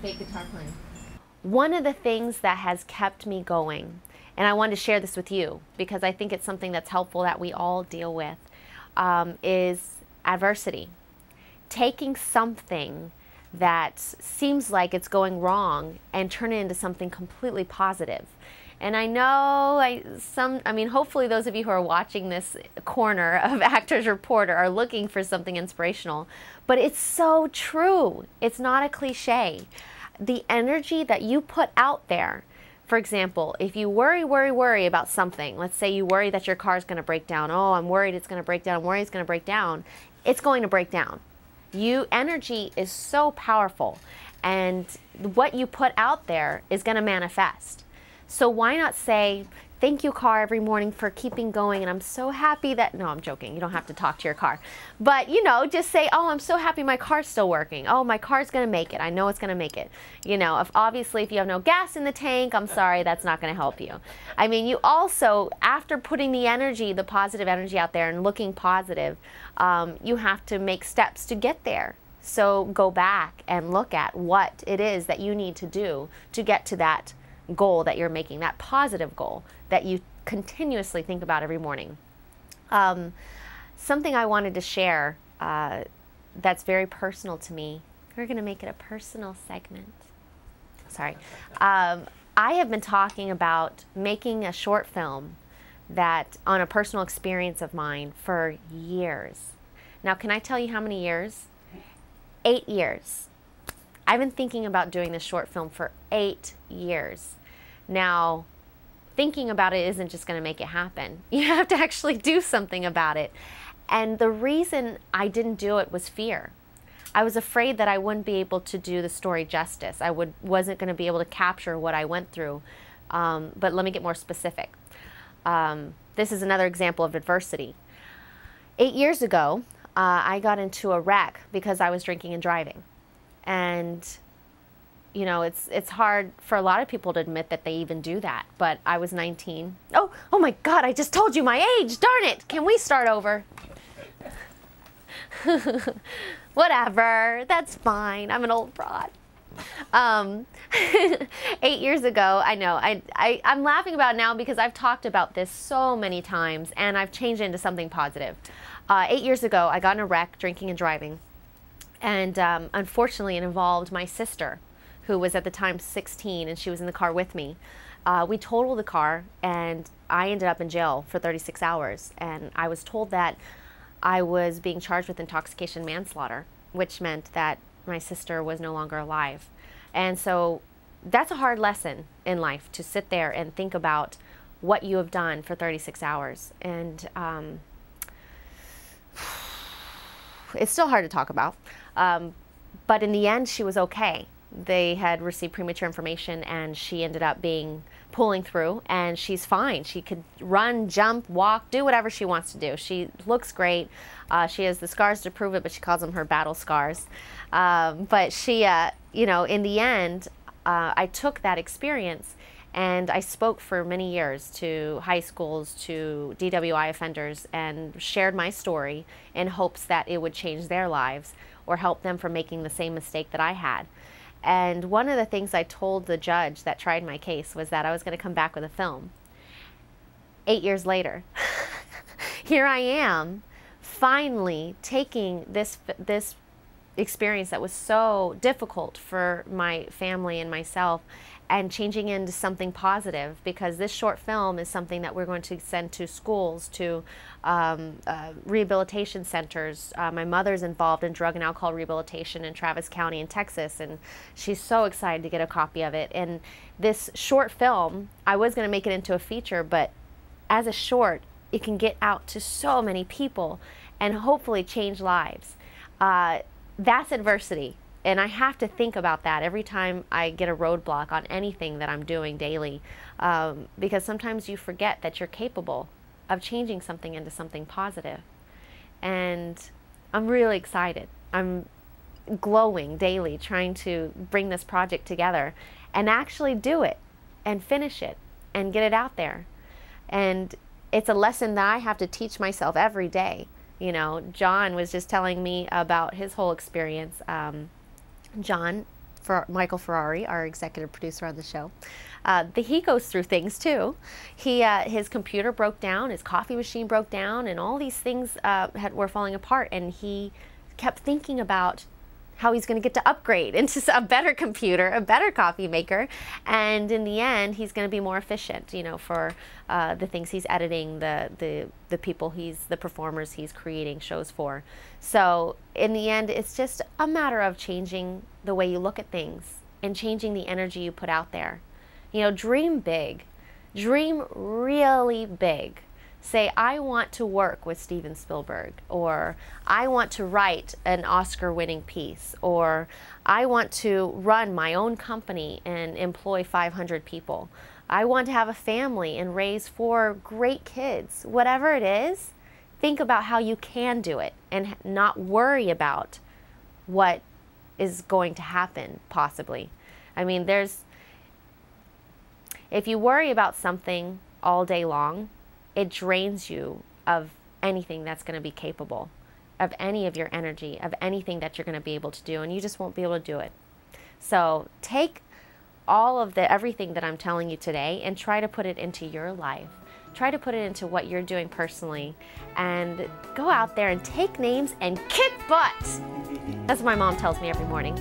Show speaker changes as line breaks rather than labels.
fake guitar playing.
One of the things that has kept me going, and I wanted to share this with you because I think it's something that's helpful that we all deal with, is adversity. Taking something that seems like it's going wrong and turn it into something completely positive. And I know hopefully those of you who are watching this corner of Actors Report are looking for something inspirational, but it's so true. It's not a cliche. The energy that you put out there, for example, if you worry about something, let's say you worry that your car is going to break down. Oh, I'm worried it's going to break down. I'm worried it's going to break down. It's going to break down. Energy is so powerful, and what you put out there is going to manifest. So why not say, thank you, car, every morning for keeping going, and I'm so happy that, no, I'm joking, you don't have to talk to your car. But, just say, oh, I'm so happy my car's still working. Oh, my car's going to make it. I know it's going to make it. Obviously, if you have no gas in the tank, I'm sorry, that's not going to help you. You also, after putting the positive energy out there and looking positive, you have to make steps to get there. So go back and look at what it is that you need to do to get to that goal that you're making, that positive goal that you continuously think about every morning. Something I wanted to share that's very personal to me. We're going to make it a personal segment. Sorry. I have been talking about making a short film that on a personal experience of mine for years. Now, can I tell you how many years? 8 years. I've been thinking about doing this short film for 8 years. Now, thinking about it isn't just going to make it happen. You have to actually do something about it. And the reason I didn't do it was fear. I was afraid that I wouldn't be able to do the story justice. I wasn't going to be able to capture what I went through. But let me get more specific. This is another example of adversity. 8 years ago, I got into a wreck because I was drinking and driving. And it's hard for a lot of people to admit that they even do that, but I was 19. Oh my God, I just told you my age, darn it. Can we start over? Whatever, that's fine. I'm an old broad. 8 years ago, I know, I'm laughing about it now because I've talked about this so many times and I've changed it into something positive. 8 years ago, I got in a wreck drinking and driving. And unfortunately, it involved my sister, who was at the time 16, and she was in the car with me. We totaled the car, and I ended up in jail for 36 hours. And I was told that I was being charged with intoxication manslaughter, which meant that my sister was no longer alive. And so that's a hard lesson in life, to sit there and think about what you have done for 36 hours. And it's still hard to talk about. But in the end, she was okay. They had received premature information, and she ended up pulling through, and she's fine. She could run, jump, walk, do whatever she wants to do. She looks great. She has the scars to prove it, but she calls them her battle scars. But she, in the end, I took that experience and I spoke for many years to high schools, to DWI offenders, and shared my story in hopes that it would change their lives or help them from making the same mistake that I had. And one of the things I told the judge that tried my case was that I was going to come back with a film. 8 years later, here I am, finally taking this experience that was so difficult for my family and myself and changing into something positive, because this short film is something that we're going to send to schools, to rehabilitation centers. My mother's involved in drug and alcohol rehabilitation in Travis County in Texas, and she's so excited to get a copy of it. And this short film, I was going to make it into a feature, but as a short, it can get out to so many people and hopefully change lives. That's adversity. And I have to think about that every time I get a roadblock on anything that I'm doing daily, because sometimes you forget that you're capable of changing something into something positive. And I'm really excited. I'm glowing daily trying to bring this project together and actually do it and finish it and get it out there. And it's a lesson that I have to teach myself every day. You know, John was just telling me about his whole experience. John, Michael Ferrari, our executive producer on the show. He goes through things too. His computer broke down, his coffee machine broke down, and all these things were falling apart, and he kept thinking about how he's going to get to upgrade into a better computer, a better coffee maker, and in the end, he's going to be more efficient, you know, for the things he's editing, the people the performers he's creating shows for. So in the end, it's just a matter of changing the way you look at things and changing the energy you put out there. You know, dream big, dream really big. Say, I want to work with Steven Spielberg, or I want to write an Oscar-winning piece, or I want to run my own company and employ 500 people. I want to have a family and raise 4 great kids. Whatever it is, think about how you can do it and not worry about what is going to happen, possibly. I mean, if you worry about something all day long, it drains you of anything that's going to be capable, of any of your energy, of anything that you're going to be able to do, and you just won't be able to do it. So take all of everything that I'm telling you today and try to put it into your life. Try to put it into what you're doing personally, and go out there and take names and kick butt. That's what my mom tells me every morning.